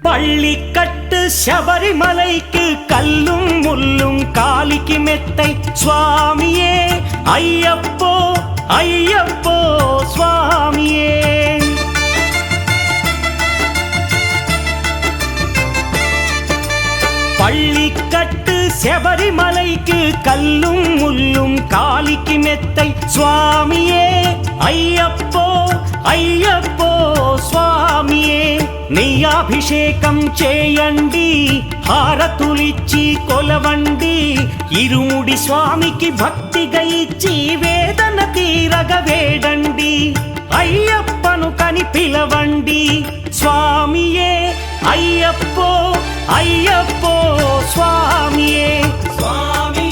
பள்ளிக்கட்டு சபரிமலைக்கு கல்லும் முள்ளும் காலிக்கு மெத்தை சுவாமியே ஐயப்போ ஐயப்போ சுவாமியே. பள்ளிக்கட்டு சபரிமலைக்கு கல்லும் முள்ளும் காலிக்கு மெத்தை சுவாமியே ஐயப்போ ஐயப்போ స్వామియే నెయ్యాభిషేకం చేయండి హారతులిచ్చి కొలవండి ఇరుముడి స్వామికి భక్తిగా ఇచ్చి వేదన తీరగ వేడండి అయ్యప్పను కని పిలవండి స్వామియే అయ్యప్పో అయ్యప్పో స్వామియే స్వామి